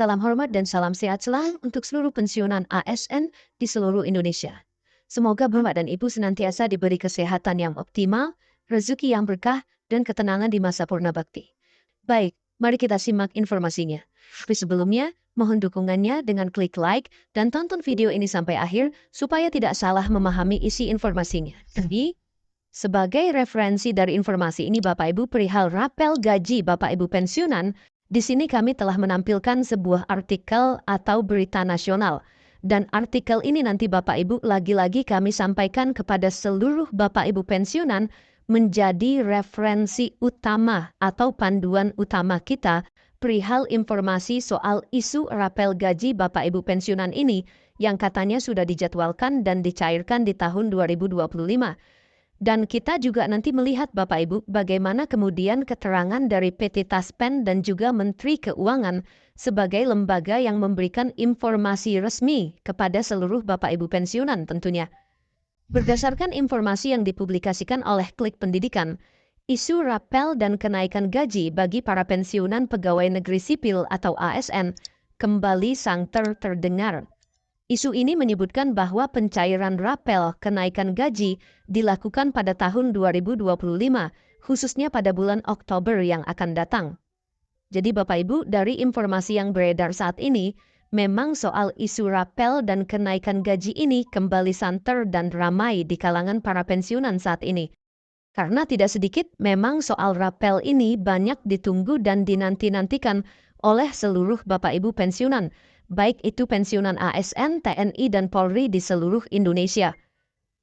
Salam hormat dan salam sehat selalu untuk seluruh pensiunan ASN di seluruh Indonesia. Semoga Bapak dan Ibu senantiasa diberi kesehatan yang optimal, rezeki yang berkah, dan ketenangan di masa purna bakti. Baik, mari kita simak informasinya. Tapi sebelumnya, mohon dukungannya dengan klik like dan tonton video ini sampai akhir supaya tidak salah memahami isi informasinya. Jadi, sebagai referensi dari informasi ini Bapak Ibu perihal rapel gaji Bapak Ibu pensiunan, di sini kami telah menampilkan sebuah artikel atau berita nasional. Dan artikel ini nanti Bapak Ibu lagi-lagi kami sampaikan kepada seluruh Bapak Ibu pensiunan menjadi referensi utama atau panduan utama kita perihal informasi soal isu rapel gaji Bapak Ibu pensiunan ini yang katanya sudah dijadwalkan dan dicairkan di tahun 2025. Dan kita juga nanti melihat Bapak Ibu bagaimana kemudian keterangan dari PT Taspen dan juga Menteri Keuangan sebagai lembaga yang memberikan informasi resmi kepada seluruh Bapak Ibu pensiunan tentunya. Berdasarkan informasi yang dipublikasikan oleh Klik Pendidikan, isu rapel dan kenaikan gaji bagi para pensiunan pegawai negeri sipil atau ASN kembali santer terdengar. Isu ini menyebutkan bahwa pencairan rapel kenaikan gaji dilakukan pada tahun 2025, khususnya pada bulan Oktober yang akan datang. Jadi Bapak Ibu, dari informasi yang beredar saat ini, memang soal isu rapel dan kenaikan gaji ini kembali santer dan ramai di kalangan para pensiunan saat ini. Karena tidak sedikit memang soal rapel ini banyak ditunggu dan dinanti-nantikan oleh seluruh Bapak Ibu pensiunan, baik itu pensiunan ASN, TNI, dan Polri di seluruh Indonesia.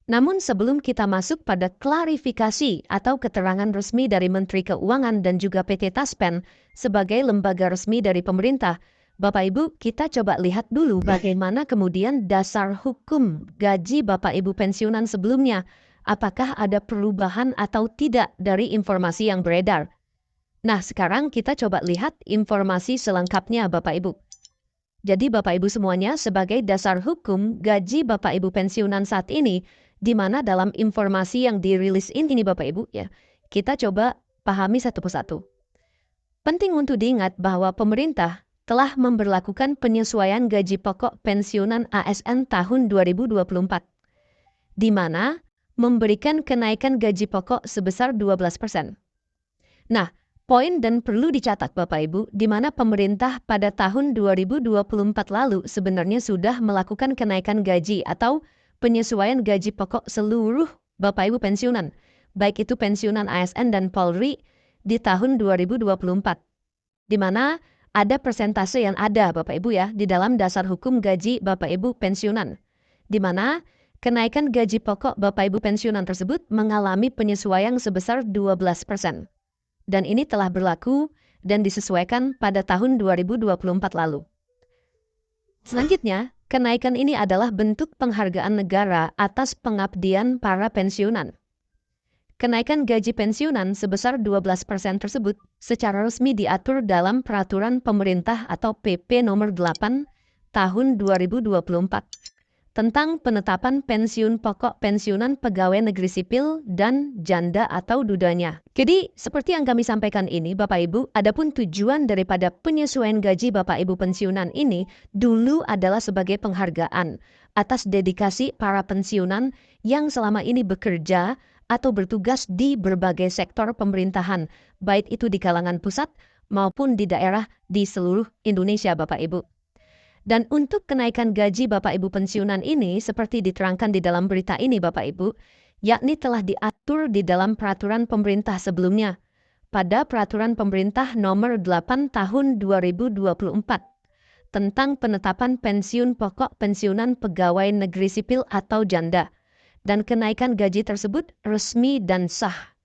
Namun sebelum kita masuk pada klarifikasi atau keterangan resmi dari Menteri Keuangan dan juga PT Taspen sebagai lembaga resmi dari pemerintah, Bapak Ibu kita coba lihat dulu bagaimana kemudian dasar hukum gaji Bapak Ibu pensiunan sebelumnya. Apakah ada perubahan atau tidak dari informasi yang beredar? Nah, sekarang kita coba lihat informasi selengkapnya Bapak Ibu. Jadi Bapak Ibu semuanya sebagai dasar hukum gaji Bapak Ibu pensiunan saat ini, di mana dalam informasi yang dirilis ini Bapak Ibu ya, kita coba pahami satu persatu. Penting untuk diingat bahwa pemerintah telah memberlakukan penyesuaian gaji pokok pensiunan ASN tahun 2024, di mana memberikan kenaikan gaji pokok sebesar 12%. Nah, poin dan perlu dicatat Bapak Ibu, di mana pemerintah pada tahun 2024 lalu sebenarnya sudah melakukan kenaikan gaji atau penyesuaian gaji pokok seluruh Bapak Ibu pensiunan, baik itu pensiunan ASN dan Polri di tahun 2024. Di mana ada persentase yang ada Bapak Ibu ya, di dalam dasar hukum gaji Bapak Ibu pensiunan. Di mana kenaikan gaji pokok Bapak Ibu pensiunan tersebut mengalami penyesuaian sebesar 12%. Dan ini telah berlaku dan disesuaikan pada tahun 2024 lalu. Selanjutnya, kenaikan ini adalah bentuk penghargaan negara atas pengabdian para pensiunan. Kenaikan gaji pensiunan sebesar 12% tersebut secara resmi diatur dalam Peraturan Pemerintah atau PP nomor 8 tahun 2024 tentang penetapan pensiun pokok pensiunan pegawai negeri sipil dan janda atau dudanya. Jadi, seperti yang kami sampaikan ini, Bapak Ibu, adapun tujuan daripada penyesuaian gaji Bapak Ibu pensiunan ini dulu adalah sebagai penghargaan atas dedikasi para pensiunan yang selama ini bekerja atau bertugas di berbagai sektor pemerintahan, baik itu di kalangan pusat maupun di daerah di seluruh Indonesia, Bapak Ibu. Dan untuk kenaikan gaji Bapak Ibu pensiunan ini seperti diterangkan di dalam berita ini Bapak Ibu, yakni telah diatur di dalam peraturan pemerintah sebelumnya pada peraturan pemerintah nomor 8 tahun 2024 tentang penetapan pensiun pokok pensiunan pegawai negeri sipil atau janda. Dan kenaikan gaji tersebut resmi dan sah.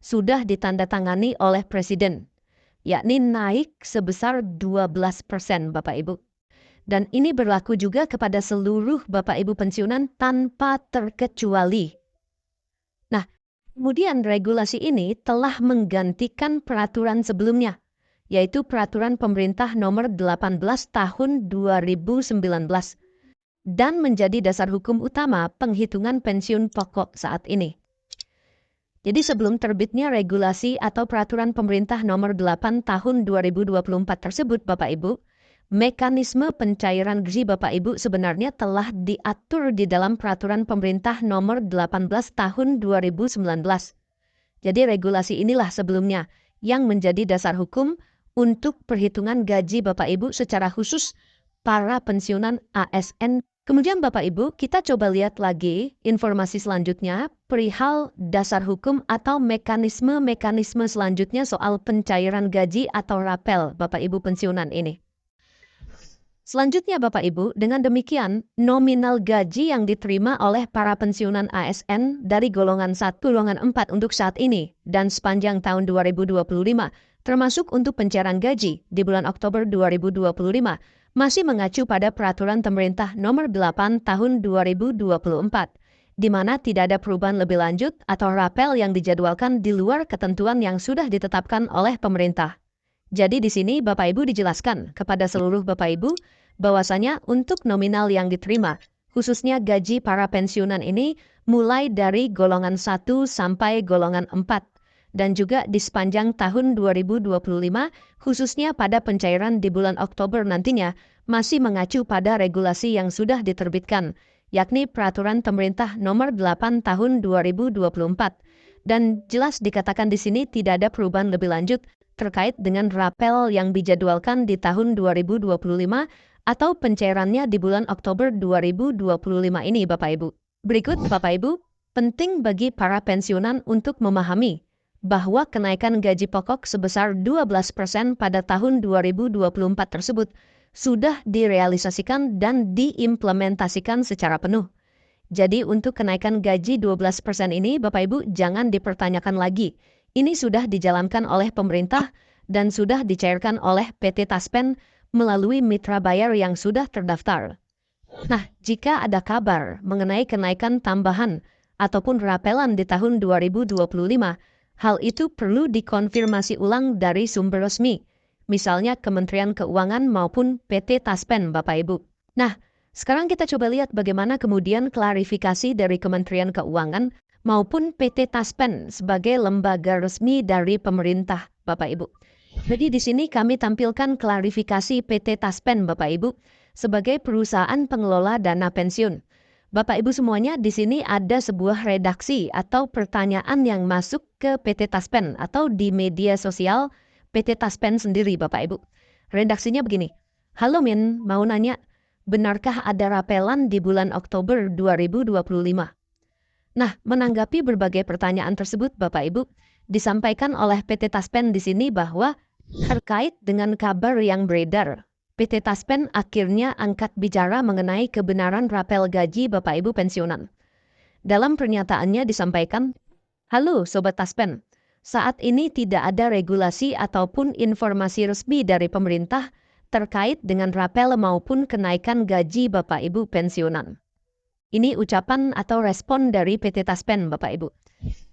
Sudah ditandatangani oleh Presiden, yakni naik sebesar 12% Bapak Ibu. Dan ini berlaku juga kepada seluruh Bapak Ibu pensiunan tanpa terkecuali. Nah, kemudian regulasi ini telah menggantikan peraturan sebelumnya, yaitu Peraturan Pemerintah Nomor 18 Tahun 2019, dan menjadi dasar hukum utama penghitungan pensiun pokok saat ini. Jadi sebelum terbitnya regulasi atau Peraturan Pemerintah Nomor 8 Tahun 2024 tersebut, Bapak Ibu, Mekanisme pencairan gaji Bapak Ibu sebenarnya telah diatur di dalam Peraturan Pemerintah Nomor 18 Tahun 2019. Jadi regulasi inilah sebelumnya yang menjadi dasar hukum untuk perhitungan gaji Bapak Ibu secara khusus para pensiunan ASN. Kemudian Bapak Ibu, kita coba lihat lagi informasi selanjutnya perihal dasar hukum atau mekanisme selanjutnya soal pencairan gaji atau rapel Bapak Ibu pensiunan ini. Selanjutnya Bapak Ibu, dengan demikian nominal gaji yang diterima oleh para pensiunan ASN dari golongan 1, golongan 4 untuk saat ini dan sepanjang tahun 2025, termasuk untuk pencairan gaji di bulan Oktober 2025, masih mengacu pada Peraturan Pemerintah Nomor 8 Tahun 2024, di mana tidak ada perubahan lebih lanjut atau rapel yang dijadwalkan di luar ketentuan yang sudah ditetapkan oleh pemerintah. Jadi di sini Bapak Ibu dijelaskan kepada seluruh Bapak Ibu bahwasanya untuk nominal yang diterima, khususnya gaji para pensiunan ini mulai dari golongan 1 sampai golongan 4, dan juga di sepanjang tahun 2025, khususnya pada pencairan di bulan Oktober nantinya, masih mengacu pada regulasi yang sudah diterbitkan, yakni Peraturan Pemerintah Nomor 8 Tahun 2024. Dan jelas dikatakan di sini tidak ada perubahan lebih lanjut terkait dengan rapel yang dijadwalkan di tahun 2025 atau pencairannya di bulan Oktober 2025 ini Bapak Ibu. Berikut Bapak Ibu, penting bagi para pensiunan untuk memahami bahwa kenaikan gaji pokok sebesar 12% pada tahun 2024 tersebut sudah direalisasikan dan diimplementasikan secara penuh. Jadi untuk kenaikan gaji 12% ini Bapak Ibu jangan dipertanyakan lagi. Ini sudah dijalankan oleh pemerintah dan sudah dicairkan oleh PT Taspen melalui mitra bayar yang sudah terdaftar. Nah, jika ada kabar mengenai kenaikan tambahan ataupun rapelan di tahun 2025, hal itu perlu dikonfirmasi ulang dari sumber resmi, misalnya Kementerian Keuangan maupun PT Taspen Bapak Ibu. Nah, sekarang kita coba lihat bagaimana kemudian klarifikasi dari Kementerian Keuangan maupun PT Taspen sebagai lembaga resmi dari pemerintah, Bapak Ibu. Jadi di sini kami tampilkan klarifikasi PT Taspen, Bapak Ibu, sebagai perusahaan pengelola dana pensiun. Bapak Ibu semuanya, di sini ada sebuah redaksi atau pertanyaan yang masuk ke PT Taspen atau di media sosial PT Taspen sendiri, Bapak Ibu. Redaksinya begini, "Halo Min, mau nanya, benarkah ada rapelan di bulan Oktober 2025? Nah, menanggapi berbagai pertanyaan tersebut, Bapak Ibu, disampaikan oleh PT Taspen di sini bahwa terkait dengan kabar yang beredar, PT Taspen akhirnya angkat bicara mengenai kebenaran rapel gaji Bapak Ibu pensiunan. Dalam pernyataannya disampaikan, "Halo Sobat Taspen, saat ini tidak ada regulasi ataupun informasi resmi dari pemerintah terkait dengan rapel maupun kenaikan gaji Bapak Ibu pensiunan." Ini ucapan atau respon dari PT Taspen, Bapak Ibu.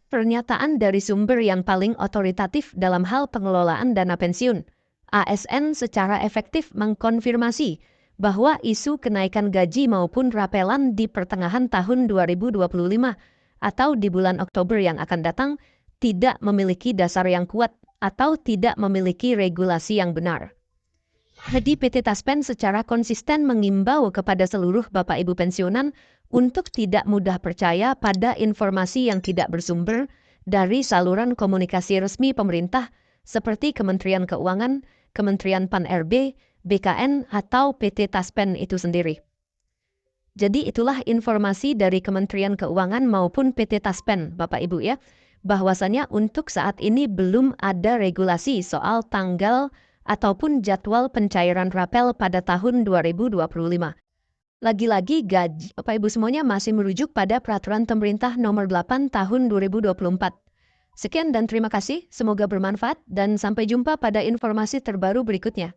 Pernyataan dari sumber yang paling otoritatif dalam hal pengelolaan dana pensiun, ASN secara efektif mengkonfirmasi bahwa isu kenaikan gaji maupun rapelan di pertengahan tahun 2025 atau di bulan Oktober yang akan datang tidak memiliki dasar yang kuat atau tidak memiliki regulasi yang benar. Jadi PT Taspen secara konsisten mengimbau kepada seluruh Bapak Ibu pensiunan untuk tidak mudah percaya pada informasi yang tidak bersumber dari saluran komunikasi resmi pemerintah seperti Kementerian Keuangan, Kementerian Pan-RB, BKN, atau PT Taspen itu sendiri. Jadi itulah informasi dari Kementerian Keuangan maupun PT Taspen, Bapak Ibu ya, bahwasanya untuk saat ini belum ada regulasi soal tanggal ataupun jadwal pencairan rapel pada tahun 2025. Lagi-lagi gaji Bapak Ibu semuanya masih merujuk pada Peraturan Pemerintah Nomor 8 Tahun 2024. Sekian dan terima kasih, semoga bermanfaat dan sampai jumpa pada informasi terbaru berikutnya.